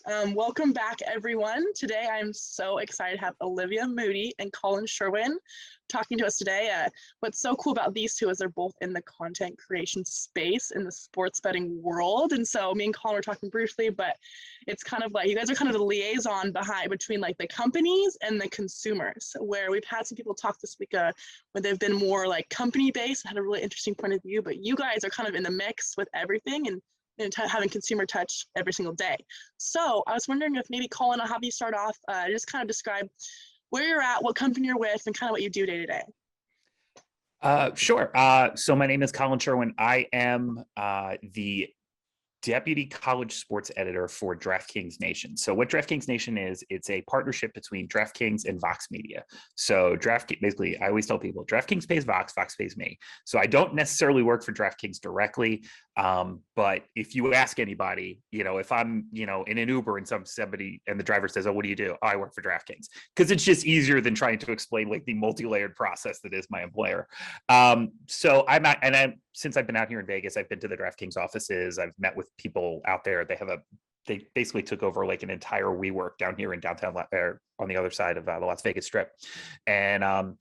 Welcome back, everyone. Today, I'm so excited to have Olivia Moody and Colin Sherwin talking to us today. What's so cool about these two is they're both in the content creation space in the sports betting world. And so me and Colin were talking briefly, but it's kind of like you guys are kind of the liaison between like the companies and the consumers, where we've had some people talk this week where they've been more like company based, had a really interesting point of view, but you guys are kind of in the mix with everything and having consumer touch every single day. So I was wondering if maybe Colin, I'll have you start off, just kind of describe where you're at, what company you're with, and kind of what you do day to day. Sure. So my name is Colin Sherwin. I am the deputy college sports editor for DraftKings Nation. So what DraftKings Nation is, it's a partnership between DraftKings and Vox Media. So basically, I always tell people, DraftKings pays Vox, Vox pays me. So I don't necessarily work for DraftKings directly, but if you ask anybody, if I'm, in an Uber and somebody and the driver says, "Oh, what do you do?" "Oh, I work for DraftKings," because it's just easier than trying to explain like the multi-layered process that is my employer. So since I've been out here in Vegas, I've been to the DraftKings offices. I've met with people out there. They basically took over like an entire WeWork down here in downtown, on the other side of the Las Vegas Strip. And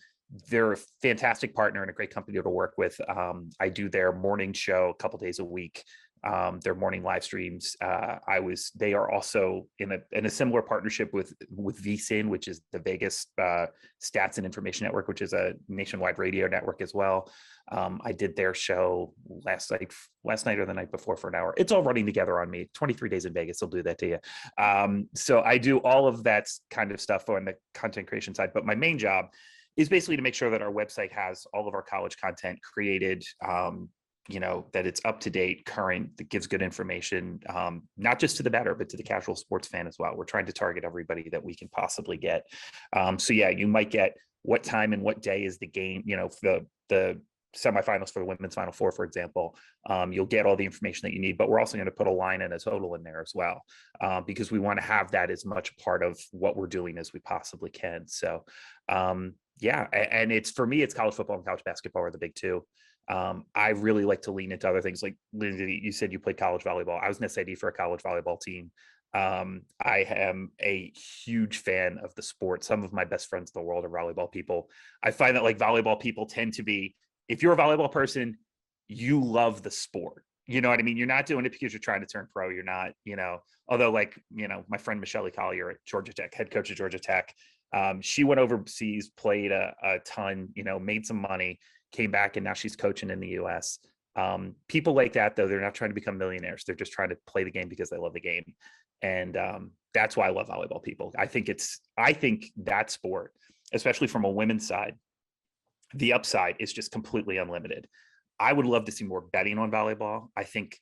they're a fantastic partner and a great company to work with. I do their morning show a couple days a week. Their morning live streams. They are also in a similar partnership with VSiN, which is the Vegas Stats and Information Network, which is a nationwide radio network as well. I did their show last night or the night before for an hour. It's all running together on me. 23 days in Vegas will do that to you. So I do all of that kind of stuff on the content creation side, but my main job is basically to make sure that our website has all of our college content created, that it's up to date, current, that gives good information, not just to the bettor, but to the casual sports fan as well. We're trying to target everybody that we can possibly get. So yeah, you might get what time and what day is the game, the semifinals for the women's Final Four, for example. You'll get all the information that you need, but we're also going to put a line and a total in there as well, because we want to have that as much part of what we're doing as we possibly can. So yeah, and for me, it's college football and college basketball are the big two. I really like to lean into other things. Like Lindsay, you said you played college volleyball. I was an SID for a college volleyball team. I am a huge fan of the sport. Some of my best friends in the world are volleyball people. I find that like volleyball people tend to be, if you're a volleyball person, you love the sport. You know what I mean? You're not doing it because you're trying to turn pro. You're not, although my friend Michelle Collier at Georgia Tech, head coach at Georgia Tech, she went overseas, played a ton, made some money, came back, and now she's coaching in the US. People like that, though, they're not trying to become millionaires. They're just trying to play the game because they love the game. And that's why I love volleyball people. I think that sport, especially from a women's side, the upside is just completely unlimited. I would love to see more betting on volleyball. I think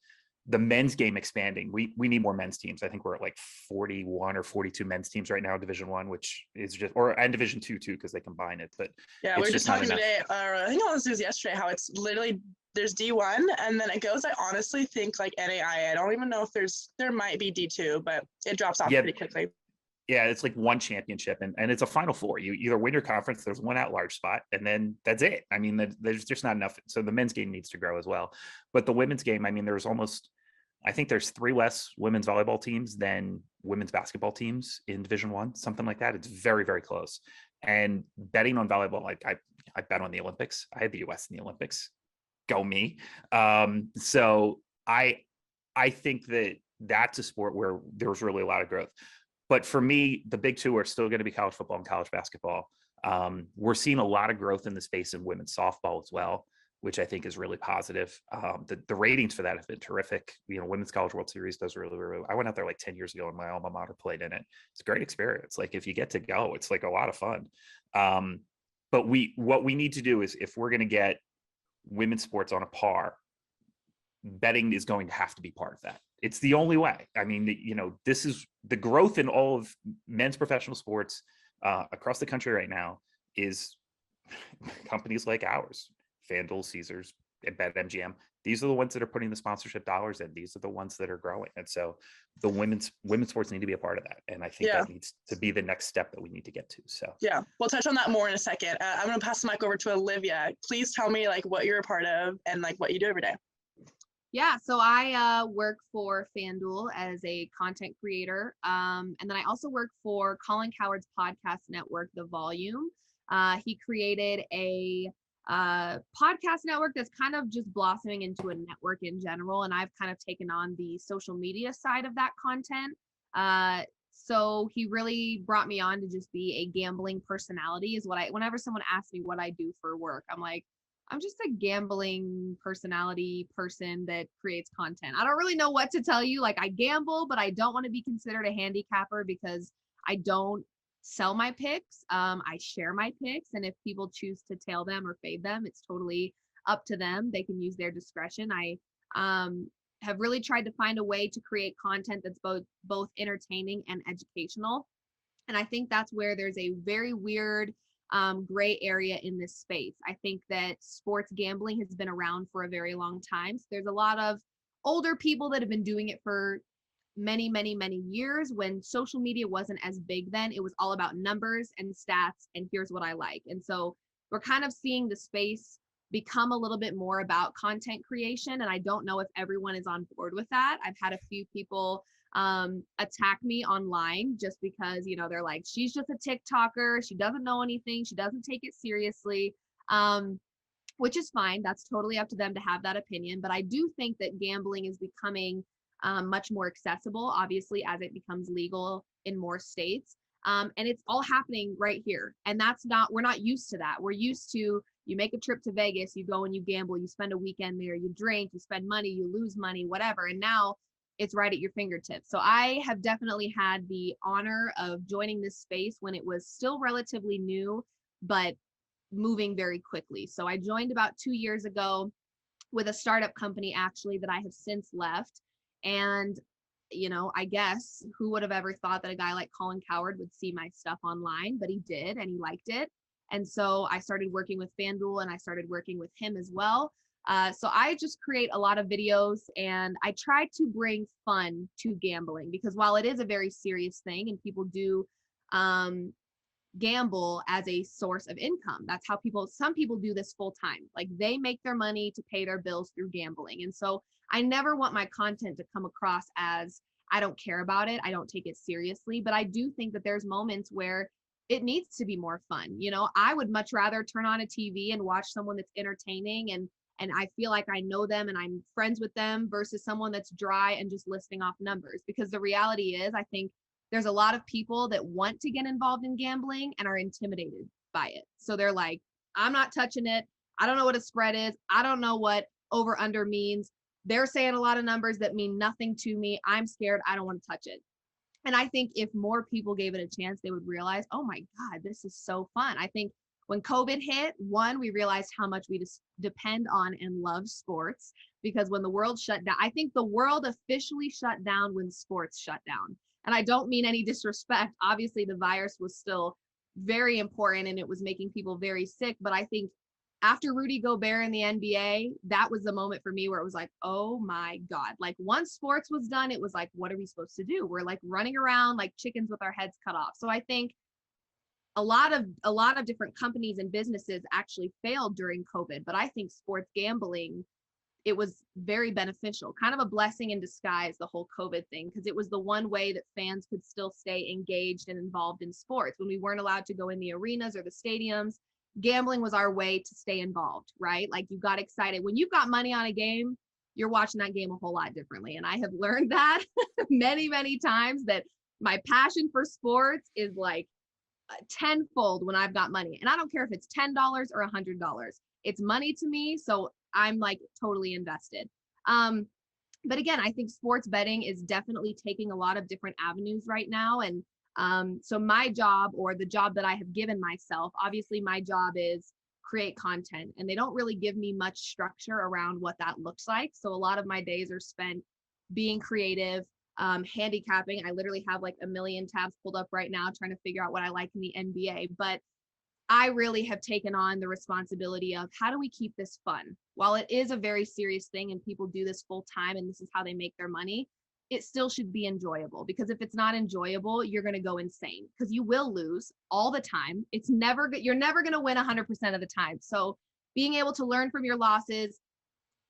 the men's game expanding. We need more men's teams. I think we're at like 41 or 42 men's teams right now in Division I, which is and Division II too, because they combine it. But yeah, we were just talking today, I think it was yesterday, how it's literally there's D1 and then it goes, I honestly think like NAIA. I don't even know if there might be D2, but it drops off pretty quickly. Yeah, it's like one championship and it's a Final Four. You either win your conference, there's one at-large spot, and then that's it. I mean, there's just not enough. So the men's game needs to grow as well. But the women's game, I mean, I think there's 3 less women's volleyball teams than women's basketball teams in Division I, something like that. It's very, very close. And betting on volleyball, like I bet on the Olympics. I had the US in the Olympics. Go me. So I think that's a sport where there's really a lot of growth. But for me, the big two are still going to be college football and college basketball. We're seeing a lot of growth in the space in women's softball as well, which I think is really positive. The ratings for that have been terrific. Women's College World Series does really, really. I went out there like 10 years ago and my alma mater played in it. It's a great experience. Like if you get to go, it's like a lot of fun. But what we need to do is, if we're going to get women's sports on a par, betting is going to have to be part of that. It's the only way. I mean, this is the growth in all of men's professional sports across the country right now is companies like ours, FanDuel, Caesars, and BetMGM. These are the ones that are putting the sponsorship dollars in. These are the ones that are growing. And so the women's sports need to be a part of that. And I think that needs to be the next step that we need to get to. So yeah, we'll touch on that more in a second. I'm going to pass the mic over to Olivia. Please tell me like what you're a part of and like what you do every day. Yeah, so I work for FanDuel as a content creator. And then I also work for Colin Cowherd's podcast network, The Volume. He created a podcast network that's kind of just blossoming into a network in general. And I've kind of taken on the social media side of that content. So he really brought me on to just be a gambling personality is whenever someone asks me what I do for work, I'm like, I'm just a gambling personality person that creates content. I don't really know what to tell you. Like I gamble, but I don't want to be considered a handicapper because I don't sell my picks. I share my picks. And if people choose to tail them or fade them, it's totally up to them. They can use their discretion. I have really tried to find a way to create content that's both entertaining and educational. And I think that's where there's a very weird gray area in this space. I think that sports gambling has been around for a very long time. So there's a lot of older people that have been doing it for many, many, many years. When social media wasn't as big then, it was all about numbers and stats and here's what I like. And so we're kind of seeing the space become a little bit more about content creation. And I don't know if everyone is on board with that. I've had a few people attack me online just because, they're like, she's just a TikToker. She doesn't know anything. She doesn't take it seriously, which is fine. That's totally up to them to have that opinion. But I do think that gambling is becoming much more accessible, obviously, as it becomes legal in more states. And it's all happening right here. And we're not used to that. We're used to, you make a trip to Vegas, you go and you gamble, you spend a weekend there, you drink, you spend money, you lose money, whatever. And now it's right at your fingertips. So I have definitely had the honor of joining this space when it was still relatively new, but moving very quickly. So I joined about 2 years ago with a startup company actually that I have since left. And, I guess who would have ever thought that a guy like Colin Cowherd would see my stuff online, but he did, and he liked it. And so I started working with FanDuel and I started working with him as well. So I just create a lot of videos and I try to bring fun to gambling because while it is a very serious thing and people do gamble as a source of income, that's how some people do this full time. Like they make their money to pay their bills through gambling. And so I never want my content to come across as I don't care about it. I don't take it seriously, but I do think that there's moments where it needs to be more fun. I would much rather turn on a TV and watch someone that's entertaining and I feel like I know them and I'm friends with them versus someone that's dry and just listing off numbers. Because the reality is, I think there's a lot of people that want to get involved in gambling and are intimidated by it. So they're like, I'm not touching it. I don't know what a spread is. I don't know what over under means. They're saying a lot of numbers that mean nothing to me. I'm scared. I don't want to touch it. And I think if more people gave it a chance, they would realize, oh my God, this is so fun. I think when COVID hit, we realized how much we just depend on and love sports because when the world shut down, I think the world officially shut down when sports shut down. And I don't mean any disrespect. Obviously, the virus was still very important and it was making people very sick. But I think after Rudy Gobert in the NBA, that was the moment for me where it was like, oh my God. Like once sports was done, it was like, what are we supposed to do? We're like running around like chickens with our heads cut off. So I think a lot of different companies and businesses actually failed during COVID, but I think sports gambling, it was very beneficial, kind of a blessing in disguise, the whole COVID thing, because it was the one way that fans could still stay engaged and involved in sports. When we weren't allowed to go in the arenas or the stadiums, gambling was our way to stay involved, right? Like you got excited. When you've got money on a game, you're watching that game a whole lot differently. And I have learned that many, many times that my passion for sports is like tenfold when I've got money. And I don't care if it's $10 or $100. It's money to me. So I'm like totally invested. But again, I think sports betting is definitely taking a lot of different avenues right now. And so my job or the job that I have given myself, obviously my job is create content and they don't really give me much structure around what that looks like. So a lot of my days are spent being creative, handicapping. I literally have like a million tabs pulled up right now trying to figure out what I like in the NBA. But I really have taken on the responsibility of how do we keep this fun? While it is a very serious thing and people do this full time and this is how they make their money, it still should be enjoyable, because if it's not enjoyable, you're going to go insane because you will lose all the time. You're never going to win 100% of the time. So being able to learn from your losses,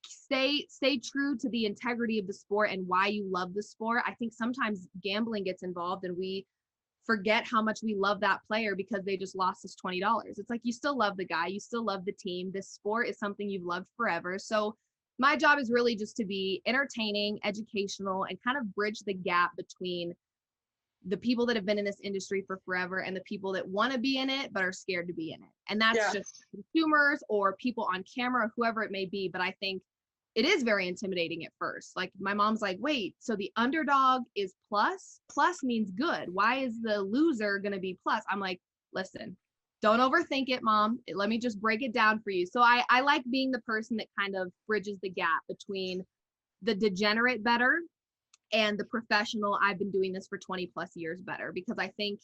stay true to the integrity of the sport and why you love the sport. I think sometimes gambling gets involved and we forget how much we love that player because they just lost us $20. It's like, you still love the guy, you still love the team. This sport is something you've loved forever. So my job is really just to be entertaining, educational, and kind of bridge the gap between the people that have been in this industry for forever and the people that want to be in it but are scared to be in it. And that's just consumers or people on camera, whoever it may be. But I think it is very intimidating at first. Like, my mom's like, wait, so the underdog is plus? Plus means good. Why is the loser going to be plus? I'm like, listen, don't overthink it, Mom. Let me just break it down for you. So I like being the person that kind of bridges the gap between the degenerate better and the professional, I've been doing this for 20 plus years better, because I think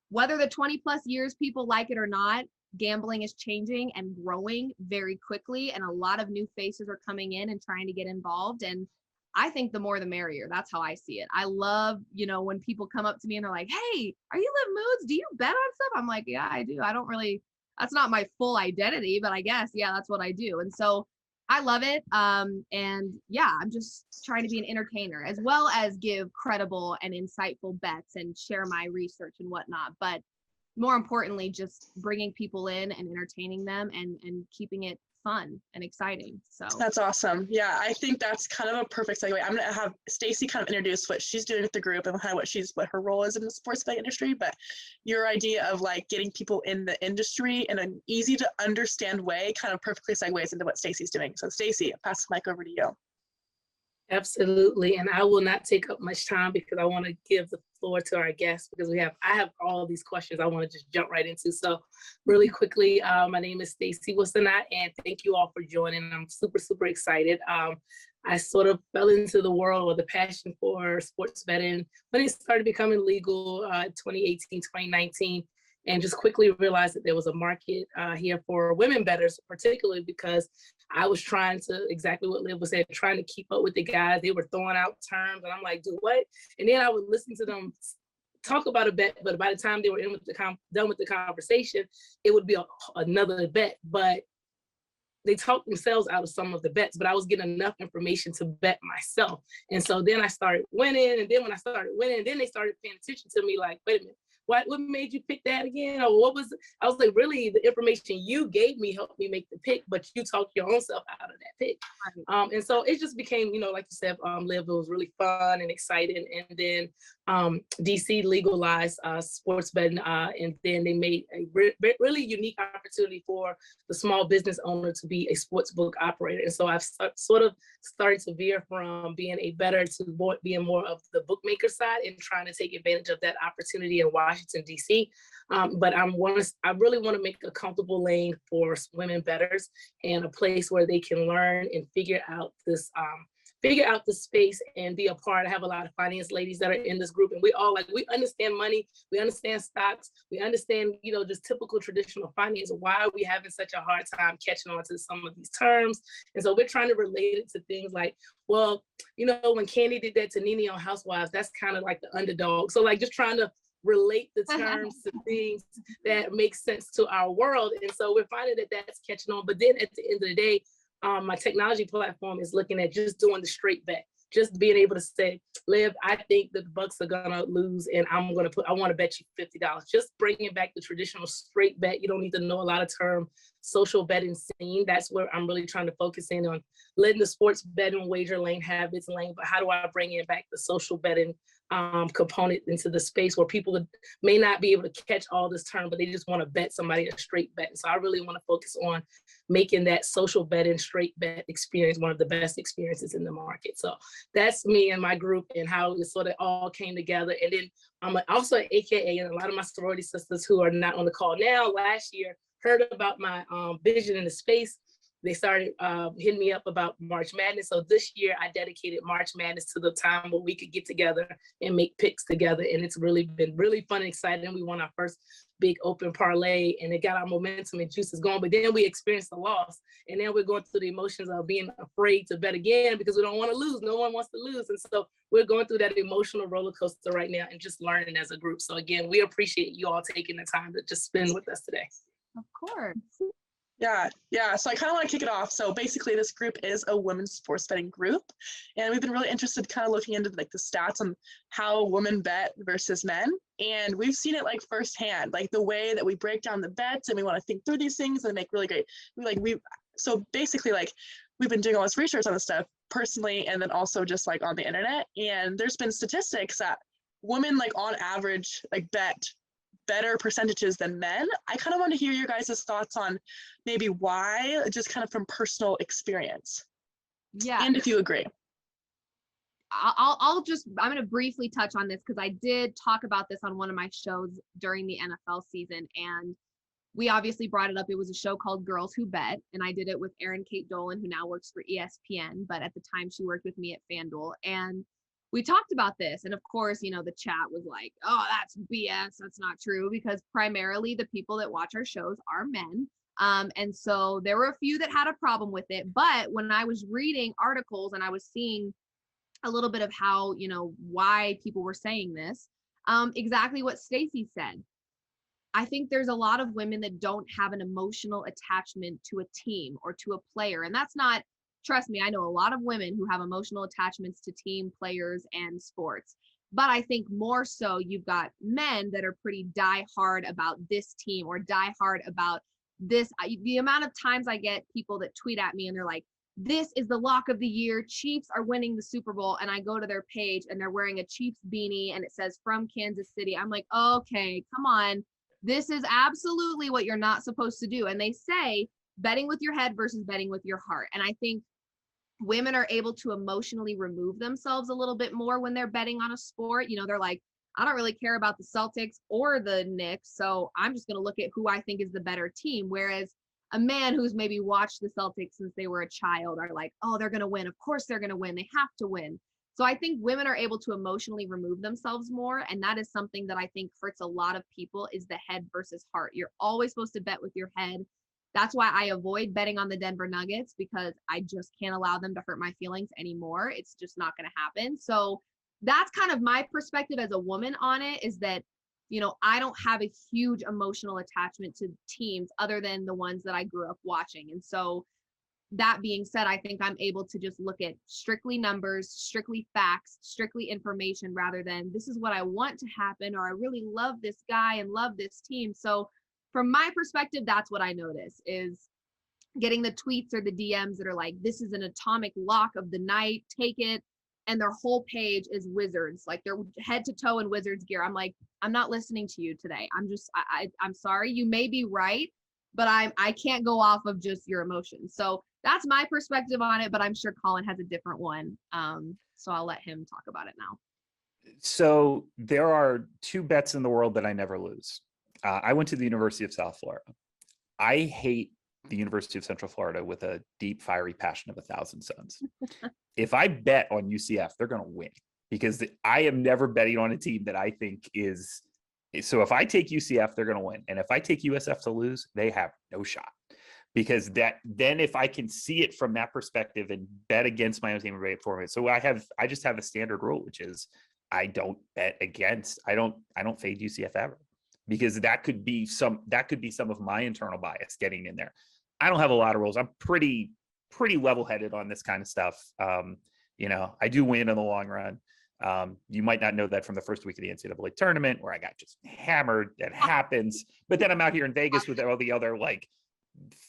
whether the 20 plus years people like it or not, gambling is changing and growing very quickly, and a lot of new faces are coming in and trying to get involved. And I think the more the merrier. That's how I see it. I love, when people come up to me and they're like, hey, are you Live Moods? Do you bet on stuff? I'm like, yeah, I do. I don't really, that's not my full identity, but I guess, yeah, that's what I do. And so I love it. And yeah, I'm just trying to be an entertainer as well as give credible and insightful bets and share my research and whatnot. But more importantly, just bringing people in and entertaining them and keeping it fun and exciting. So that's awesome. Yeah, I think that's kind of a perfect segue. I'm going to have Stacey kind of introduce what she's doing with the group and kind of what her role is in the sports betting industry. But your idea of like getting people in the industry in an easy to understand way kind of perfectly segues into what Stacey's doing. So Stacey, I'll pass the mic over to you. Absolutely. And I will not take up much time because I want to give the floor to our guests, because I have all these questions I want to just jump right into. So really quickly, my name is Stacey Wilson, and thank you all for joining. I'm super, super excited. I sort of fell into the world with a passion for sports betting when it started becoming legal 2018, 2019. And just quickly realized that there was a market here for women bettors, particularly because I was trying to, exactly what Liv was saying, trying to keep up with the guys. They were throwing out terms, and I'm like, do what? And then I would listen to them talk about a bet, but by the time they were done with the conversation, it would be another bet. But they talked themselves out of some of the bets, but I was getting enough information to bet myself. And so then I started winning. And then when I started winning, then they started paying attention to me like, wait a minute, what made you pick that again? Or what was, I was like, really, the information you gave me helped me make the pick, but you talked your own self out of that pick. And so it just became, like you said, Liv, it was really fun and exciting. And then DC legalized sports betting, and then they made a really unique opportunity for the small business owner to be a sports book operator. And so I've sort of started to veer from being a bettor to being more of the bookmaker side and trying to take advantage of that opportunity in Washington, DC. But I really want to make a comfortable lane for women bettors and a place where they can learn and figure out the space and be a part. I have a lot of finance ladies that are in this group, and we understand money, we understand stocks, we understand, just typical traditional finance. Why are we having such a hard time catching on to some of these terms? And so we're trying to relate it to things like, well, when Candy did that to Nene on Housewives, that's kind of like the underdog. So like just trying to relate the terms to things that make sense to our world. And so we're finding that that's catching on. But then at the end of the day, my technology platform is looking at just doing the straight bet, just being able to say, Liv, I think the Bucks are gonna lose, and I want to bet you $50. Just bringing back the traditional straight bet. You don't need to know a lot of term social betting scene. That's where I'm really trying to focus in on, letting the sports betting wager lane have its lane, but how do I bring in back the social betting component into the space where people may not be able to catch all this term, but they just want to bet somebody a straight bet. So I really want to focus on making that social betting straight bet experience one of the best experiences in the market. So that's me and my group and how it sort of all came together. And then I'm also an AKA, and a lot of my sorority sisters who are not on the call now last year heard about my vision in the space. They started hitting me up about March Madness. So this year I dedicated March Madness to the time where we could get together and make picks together. And it's really been really fun and exciting. We won our first big open parlay, and it got our momentum and juices going. But then we experienced a loss. And then we're going through the emotions of being afraid to bet again because we don't want to lose. No one wants to lose. And so we're going through that emotional roller coaster right now and just learning as a group. So again, we appreciate you all taking the time to just spend with us today. Of course. Yeah. So I kind of want to kick it off. So basically, this group is a women's sports betting group, and we've been really interested, kind of looking into like the stats on how women bet versus men, and we've seen it like firsthand, like the way that we break down the bets, and we want to think through these things and make really great. So basically, like we've been doing all this research on this stuff personally, and then also just like on the internet, and there's been statistics that women like on average like bet better percentages than men. I kind of want to hear your guys' thoughts on maybe why, just kind of from personal experience. Yeah. And if you agree. I'm going to briefly touch on this because I did talk about this on one of my shows during the NFL season, and we obviously brought it up. It was a show called Girls Who Bet, and I did it with Erin Kate Dolan, who now works for ESPN, but at the time she worked with me at FanDuel. And we talked about this, and of course, the chat was like, oh, that's BS, that's not true, because primarily the people that watch our shows are men. And so there were a few that had a problem with it, but when I was reading articles and I was seeing a little bit of how, why people were saying this, exactly what Stacey said. I think there's a lot of women that don't have an emotional attachment to a team or to a player, and that's not, trust me, I know a lot of women who have emotional attachments to team, players, and sports. But I think more so you've got men that are pretty die hard about this team or die hard about this. The amount of times I get people that tweet at me and they're like, this is the lock of the year, Chiefs are winning the Super Bowl, and I go to their page and they're wearing a Chiefs beanie and it says from Kansas City. I'm like, okay, come on. This is absolutely what you're not supposed to do. And they say betting with your head versus betting with your heart. And I think women are able to emotionally remove themselves a little bit more when they're betting on a sport. They're like, I don't really care about the Celtics or the Knicks, so I'm just going to look at who I think is the better team. Whereas a man who's maybe watched the Celtics since they were a child are like, oh, they're going to win. Of course they're going to win. They have to win. So I think women are able to emotionally remove themselves more. And that is something that I think hurts a lot of people, is the head versus heart. You're always supposed to bet with your head. That's why I avoid betting on the Denver Nuggets, because I just can't allow them to hurt my feelings anymore. It's just not going to happen. So that's kind of my perspective as a woman on it, is that, I don't have a huge emotional attachment to teams other than the ones that I grew up watching. And so that being said, I think I'm able to just look at strictly numbers, strictly facts, strictly information, rather than this is what I want to happen, or I really love this guy and love this team. So from my perspective, that's what I notice, is getting the tweets or the DMs that are like, this is an atomic lock of the night, take it. And their whole page is Wizards, like they're head to toe in Wizards gear. I'm like, I'm not listening to you today. I'm sorry. You may be right, but I can't go off of just your emotions. So that's my perspective on it, but I'm sure Colin has a different one. So I'll let him talk about it now. So there are two bets in the world that I never lose. I went to the University of South Florida. I hate the University of Central Florida with a deep, fiery passion of 1,000 suns. If I bet on UCF, they're going to win, because I am never betting on a team that I think is. So if I take UCF, they're going to win. And if I take USF to lose, they have no shot. Because then if I can see it from that perspective and bet against my own team and bet for it. So I just have a standard rule, which is I don't bet against. I don't fade UCF ever, because that could be some of my internal bias getting in there. I don't have a lot of rules. I'm pretty level-headed on this kind of stuff. I do win in the long run. You might not know that from the first week of the NCAA tournament, where I got just hammered. That happens. But then I'm out here in Vegas with all the other like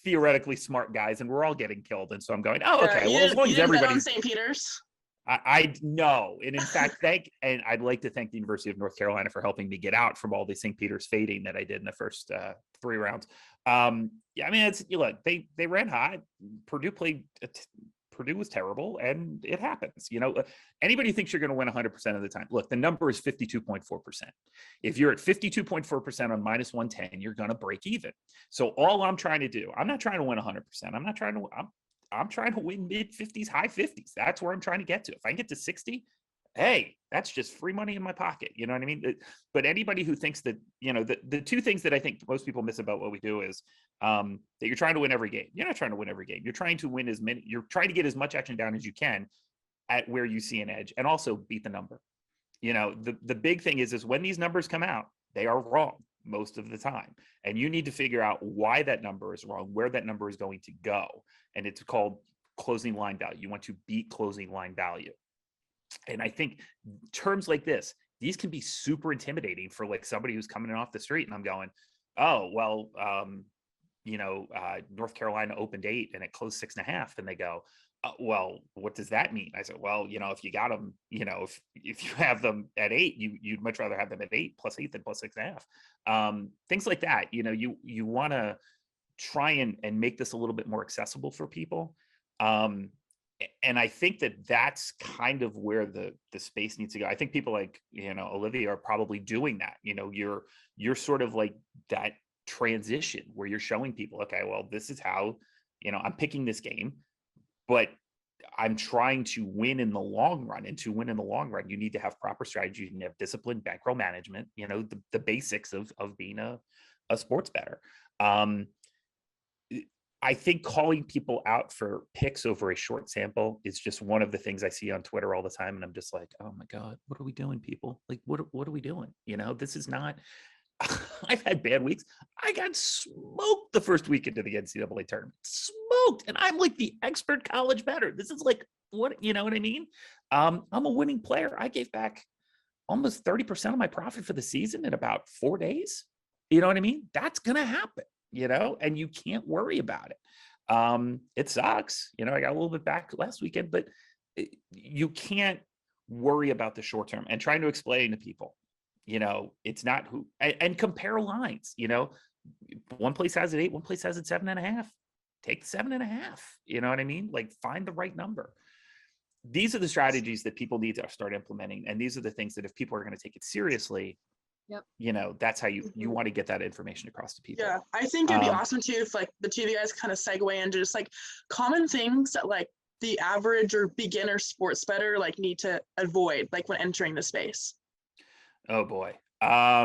theoretically smart guys, and we're all getting killed. And so I'm going, oh, okay. Well, as long as everybody's St. Peter's. I know. And in fact, I'd like to thank the University of North Carolina for helping me get out from all the St. Peter's fading that I did in the first 3 rounds. They ran hot. Purdue was terrible, and it happens. Anybody who thinks you're going to win 100% of the time. Look, the number is 52.4%. If you're at 52.4% on minus 110, you're going to break even. So all I'm trying to do, I'm not trying to win 100%. I'm trying to win mid 50s, high 50s. That's where I'm trying to get to. If I can get to 60, hey, that's just free money in my pocket. You know what I mean? But anybody who thinks that, the two things that I think most people miss about what we do is that you're trying to win every game. You're not trying to win every game. You're trying to win you're trying to get as much action down as you can at where you see an edge, and also beat the number. The big thing is when these numbers come out, they are wrong. most of the time. And you need to figure out why that number is wrong, where that number is going to go. And it's called closing line value. You want to beat closing line value. And I think terms like this, these can be super intimidating for like somebody who's coming in off the street and I'm going, oh, well, North Carolina opened 8 and it closed 6.5. And they go, well, what does that mean? I said, well, if you got them, if you have them at 8, you'd much rather have them at 8 plus 8 than plus 6.5. Things like that. You want to try and make this a little bit more accessible for people. And I think that's kind of where the space needs to go. I think people like, Olivia are probably doing that. You're sort of like that transition where you're showing people, okay, well, this is how, I'm picking this game, but I'm trying to win in the long run. And to win in the long run, you need to have proper strategy. You need to have discipline, bankroll management, the basics of being a sports bettor. I think calling people out for picks over a short sample is just one of the things I see on Twitter all the time. And I'm just like, oh my God, what are we doing, people? Like, what are we doing? This is not, I've had bad weeks. I got smoked the first week into the NCAA tournament, smoked. And I'm like the expert college bettor. This is like, what I mean? I'm a winning player. I gave back almost 30% of my profit for the season in about 4 days. You know what I mean? That's going to happen. And you can't worry about it. It sucks. I got a little bit back last weekend, but you can't worry about the short term and trying to explain to people, it's not who, and compare lines, one place has it 8, one place has it 7.5. Take the 7.5. You know what I mean? Like find the right number. These are the strategies that people need to start implementing. And these are the things that if people are going to take it seriously, that's how you want to get that information across to people. Yeah, I think it'd be awesome too if like the two of you guys kind of segue into just like common things that like the average or beginner sports bettor like need to avoid like when entering the space. Oh boy. I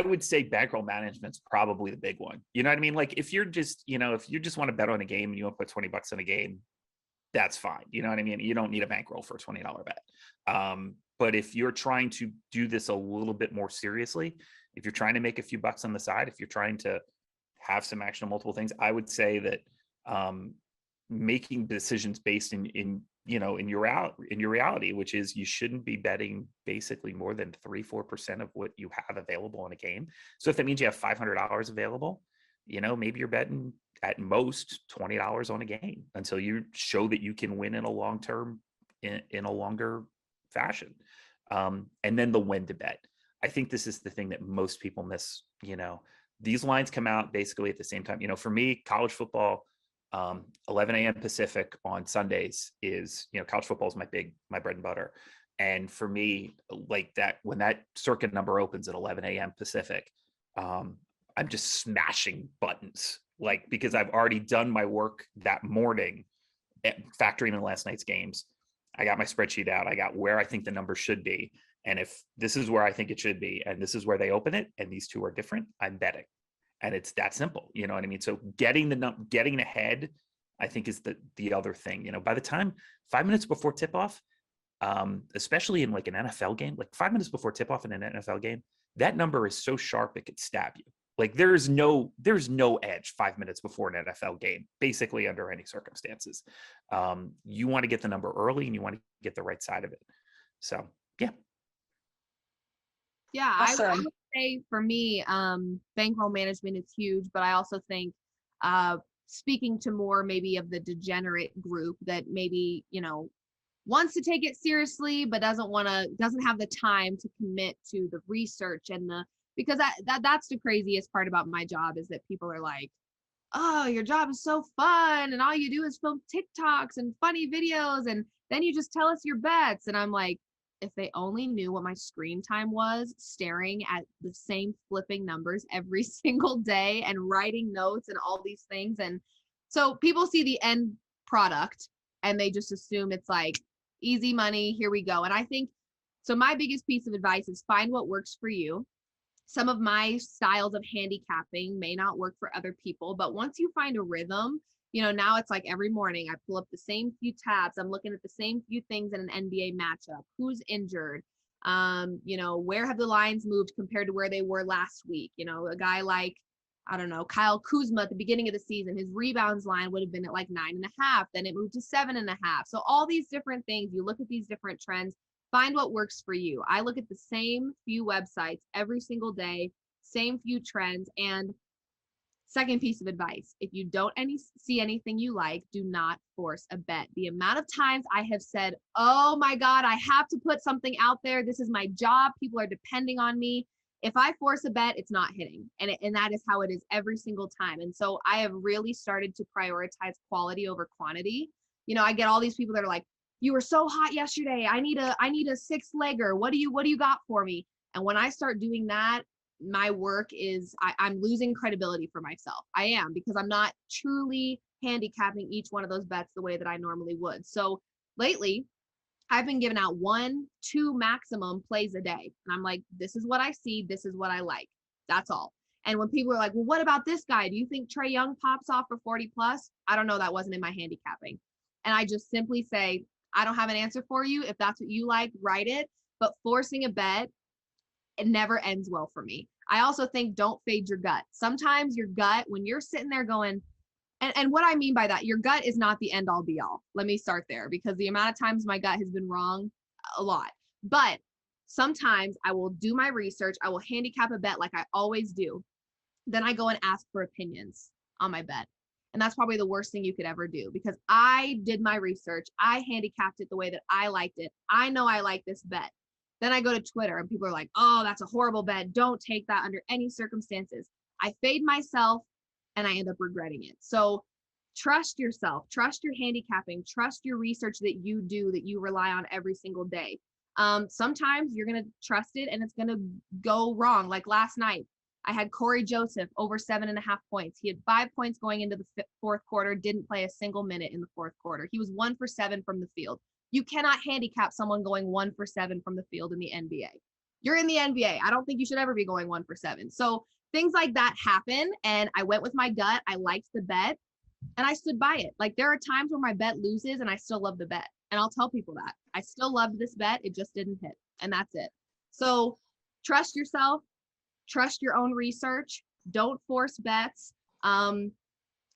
would say bankroll management's probably the big one. You know what I mean? Like if you're just, if you just want to bet on a game and you want to put $20 in a game, that's fine. You know what I mean? You don't need a bankroll for a $20 bet. But if you're trying to do this a little bit more seriously, if you're trying to make a few bucks on the side, if you're trying to have some action on multiple things, I would say that making decisions based in your reality, which is you shouldn't be betting basically more than 3-4% of what you have available in a game. So if that means you have $500 available, maybe you're betting at most $20 on a game until you show that you can win in a long term, in a longer fashion. And then the when to bet. I think this is the thing that most people miss. These lines come out basically at the same time. For me, college football, 11 a.m. Pacific on Sundays is, college football is my bread and butter. And for me, like that, when that circuit number opens at 11 a.m. Pacific, I'm just smashing buttons, like, because I've already done my work that morning, factoring in last night's games. I got my spreadsheet out. I got where I think the number should be. And if this is where I think it should be, and this is where they open it, and these two are different, I'm betting. And it's that simple. You know what I mean? So getting ahead, I think, is the other thing. By the time 5 minutes before tip-off, especially in like an NFL game, like 5 minutes before tip-off in an NFL game, that number is so sharp it could stab you. Like there's no edge 5 minutes before an NFL game, basically under any circumstances. You want to get the number early and you want to get the right side of it. So yeah. Yeah, Awesome. I would say for me, bankroll management is huge, but I also think speaking to more maybe of the degenerate group that maybe, wants to take it seriously, but doesn't have the time to commit to the research and because that's the craziest part about my job is that people are like, oh, your job is so fun and all you do is film TikToks and funny videos and then you just tell us your bets. And I'm like, if they only knew what my screen time was staring at the same flipping numbers every single day and writing notes and all these things. And so people see the end product and they just assume it's like easy money, here we go. And I think, so my biggest piece of advice is find what works for you. Some of my styles of handicapping may not work for other people, but once you find a rhythm, now it's like every morning I pull up the same few tabs. I'm looking at the same few things in an NBA matchup. Who's injured? Where have the lines moved compared to where they were last week? A guy like, I don't know, Kyle Kuzma at the beginning of the season, his rebounds line would have been at like 9.5, then it moved to 7.5. So all these different things, you look at these different trends, find what works for you. I look at the same few websites every single day, same few trends. And second piece of advice, if you don't see anything you like, do not force a bet. The amount of times I have said, oh my God, I have to put something out there. This is my job. People are depending on me. If I force a bet, it's not hitting. And that is how it is every single time. And so I have really started to prioritize quality over quantity. I get all these people that are like, you were so hot yesterday. I need a 6-legger. What do you got for me? And when I start doing that, my work is, I'm losing credibility for myself. I am, because I'm not truly handicapping each one of those bets the way that I normally would. So lately, I've been giving out 1-2 maximum plays a day. And I'm like, this is what I see. This is what I like. That's all. And when people are like, well, what about this guy? Do you think Trae Young pops off for 40 plus? I don't know. That wasn't in my handicapping. And I just simply say, I don't have an answer for you. If that's what you like, write it. But forcing a bet, it never ends well for me. I also think don't fade your gut. Sometimes your gut, when you're sitting there going, and what I mean by that, your gut is not the end all be all. Let me start there, because the amount of times my gut has been wrong, a lot. But sometimes I will do my research. I will handicap a bet like I always do. Then I go and ask for opinions on my bet. And that's probably the worst thing you could ever do, because I did my research. I handicapped it the way that I liked it. I know I like this bet. Then I go to Twitter and people are like, oh, that's a horrible bet. Don't take that under any circumstances. I fade myself and I end up regretting it. So trust yourself, trust your handicapping, trust your research that you do, that you rely on every single day. Sometimes you're going to trust it and it's going to go wrong. Like last night, I had Corey Joseph over 7.5 points. He had 5 points going into the fourth quarter, didn't play a single minute in the fourth quarter. He was 1 for 7 from the field. You cannot handicap someone going 1 for 7 from the field in the NBA. You're in the NBA. I don't think you should ever be going 1 for 7. So things like that happen. And I went with my gut. I liked the bet and I stood by it. Like there are times where my bet loses and I still love the bet. And I'll tell people that I still loved this bet. It just didn't hit. And that's it. So trust yourself, trust your own research. Don't force bets.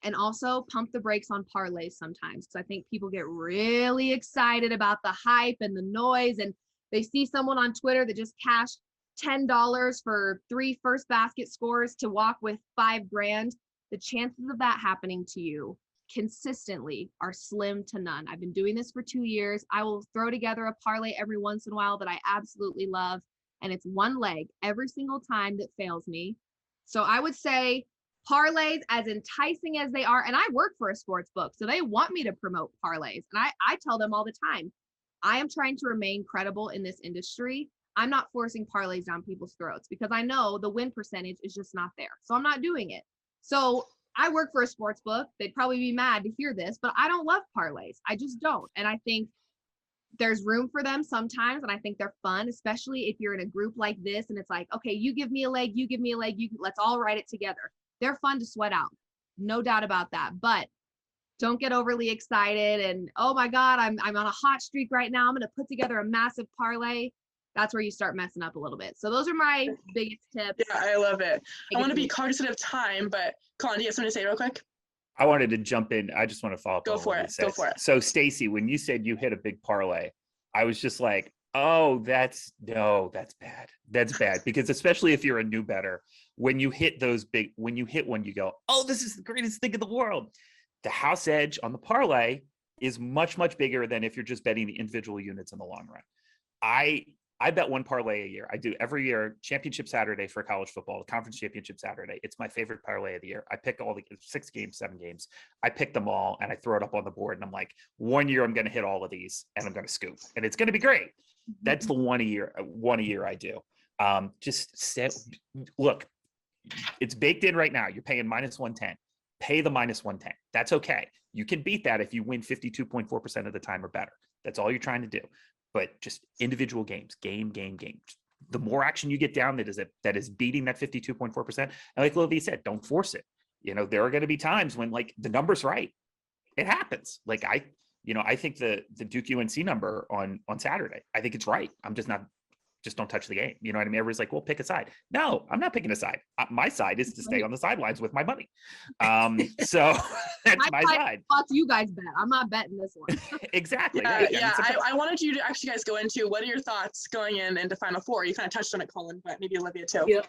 And also pump the brakes on parlays sometimes. Because I think people get really excited about the hype and the noise. And they see someone on Twitter that just cashed $10 for 3 first basket scores to walk with $5,000. The chances of that happening to you consistently are slim to none. I've been doing this for 2 years. I will throw together a parlay every once in a while that I absolutely love. And it's one leg every single time that fails me. So I would say parlays, as enticing as they are, and I work for a sports book, so they want me to promote parlays. And I tell them all the time, I am trying to remain credible in this industry. I'm not forcing parlays down people's throats because I know the win percentage is just not there. So I'm not doing it. So I work for a sports book. They'd probably be mad to hear this, but I don't love parlays. I just don't. And I think there's room for them sometimes. And I think they're fun, especially if you're in a group like this and it's like, okay, you give me a leg, you give me a leg, let's all write it together. They're fun to sweat out. No doubt about that. But don't get overly excited and, oh my God, I'm on a hot streak right now. I'm going to put together a massive parlay. That's where you start messing up a little bit. So those are my biggest tips. Yeah, I love it. I want to be cognizant of time, but Colin, do you have something to say real quick? I wanted to jump in. I just want to follow up. Go for it. Go for it. So Stacey, when you said you hit a big parlay, I was just like, oh, that's bad. That's bad. Because especially if you're a new bettor, when you hit when you hit one, you go, oh, this is the greatest thing in the world. The house edge on the parlay is much, much bigger than if you're just betting the individual units in the long run. I bet one parlay a year. I do every year, championship Saturday for college football, conference championship Saturday. It's my favorite parlay of the year. I pick all the 6 games, 7 games. I pick them all and I throw it up on the board. And I'm like, one year I'm going to hit all of these and I'm going to scoop and it's going to be great. That's the one a year I do. Look, it's baked in right now. You're paying -110. Pay the -110. That's okay. You can beat that if you win 52.4% of the time or better. That's all you're trying to do. But just individual games, game. The more action you get down that is beating that 52.4%. And like Olivia said, don't force it. There are going to be times when like the number's right. It happens. Like I think the Duke UNC number on Saturday, I think it's right. I'm just not just don't touch the game. You know what I mean? Everybody's like, well, pick a side. No, I'm not picking a side. My side is to stay on the sidelines with my money. So that's my side. Watch you guys bet. I'm not betting this one. Exactly. Yeah, Right. yeah. I mean, I wanted you to actually guys go into what are your thoughts going into Final Four? You kind of touched on it, Colin, but maybe Olivia too. Yep.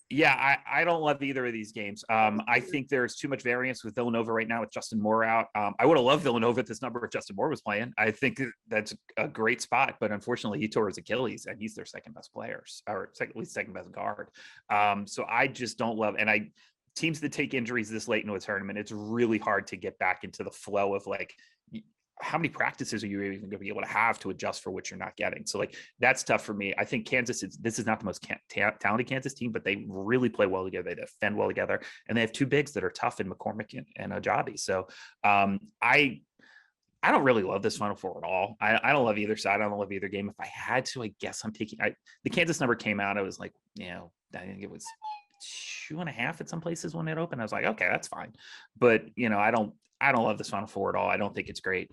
Yeah, I don't love either of these games. I think there's too much variance with Villanova right now with Justin Moore out. I would have loved Villanova at this number if Justin Moore was playing. I think that's a great spot, but unfortunately he tore his Achilles and he's their second best players, or at least second best guard. So I just don't love, and teams that take injuries this late into a tournament, it's really hard to get back into the flow of like, how many practices are you even going to be able to have to adjust for what you're not getting? So like, that's tough for me. I think this is not the most talented Kansas team, but they really play well together. They defend well together, and they have two bigs that are tough in McCormick and Ajabi. So I don't really love this Final Four at all. I don't love either side. I don't love either game. If I had to, I guess I'm taking, the Kansas number came out. I was like, I think it was 2.5 at some places when it opened. I was like, okay, that's fine. But I don't love this Final Four at all. I don't think it's great.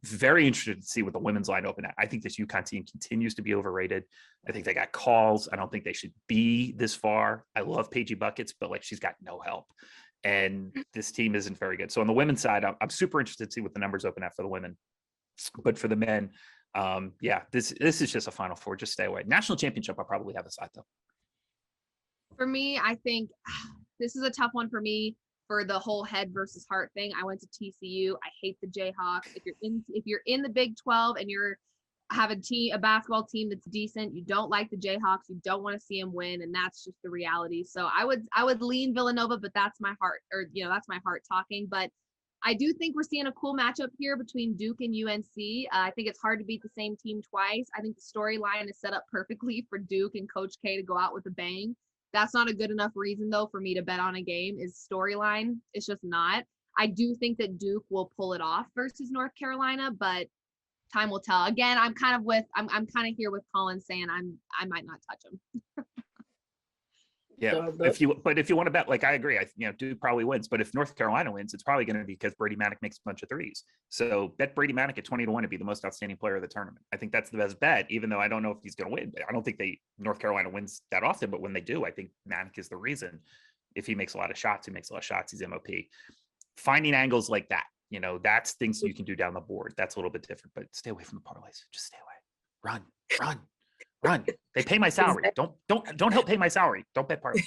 Very interested to see what the women's line open at. I think this UConn team continues to be overrated. I think they got calls. I don't think they should be this far. I love Paigey Buckets, but like, she's got no help. And this team isn't very good. So on the women's side, I'm super interested to see what the numbers open at for the women. But for the men, this is just a Final Four. Just stay away. National championship, I'll probably have a side though. For me, I think this is a tough one for me for the whole head versus heart thing. I went to TCU. I hate the Jayhawks. If you're in the Big 12 and you're have a basketball team that's decent, you don't like the Jayhawks, you don't want to see them win, and that's just the reality. So I would lean Villanova, but that's my heart, or that's my heart talking. But I do think we're seeing a cool matchup here between Duke and UNC. I think it's hard to beat the same team twice. I think the storyline is set up perfectly for Duke and Coach K to go out with a bang. That's not a good enough reason, though, for me to bet on a game is storyline. It's just not. I do think that Duke will pull it off versus North Carolina, but time will tell. Again, I'm kind of here with Colin saying I might not touch him. Yeah, if you want to bet, like, I agree. Duke probably wins, but if North Carolina wins, it's probably going to be because Brady Manick makes a bunch of threes. So bet Brady Manick at 20-1 to be the most outstanding player of the tournament. I think that's the best bet, even though I don't know if he's going to win. But I don't think North Carolina wins that often. But when they do, I think Manick is the reason. If he makes a lot of shots, he's MOP. Finding angles like that, that's things you can do down the board. That's a little bit different. But stay away from the parlays. Just stay away. Run. They pay my salary. Don't help pay my salary. Don't bet parlays.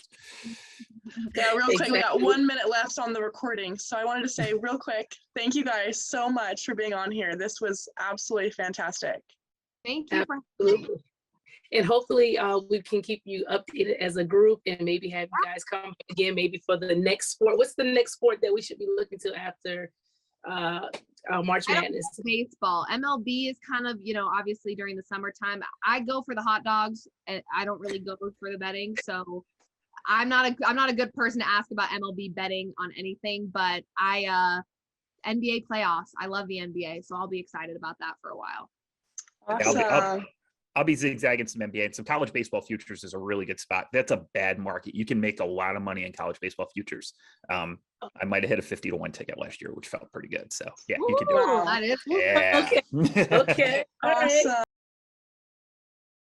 Yeah, real quick, we got 1 minute left on the recording. So I wanted to say real quick, thank you guys so much for being on here. This was absolutely fantastic. Thank you. Absolutely. And hopefully we can keep you updated as a group and maybe have you guys come again, maybe for the next sport. What's the next sport that we should be looking to after March Madness? Baseball. MLB is kind of, obviously during the summertime. I go for the hot dogs and I don't really go for the betting. So I'm not a good person to ask about MLB betting on anything, but NBA playoffs. I love the NBA, so I'll be excited about that for a while. Awesome. I'll be zigzagging some NBA, and some college baseball futures is a really good spot. That's a bad market. You can make a lot of money in college baseball futures. I might have hit a 50-1 ticket last year, which felt pretty good. So yeah, you can do it. That is Yeah. Okay. All right. Awesome.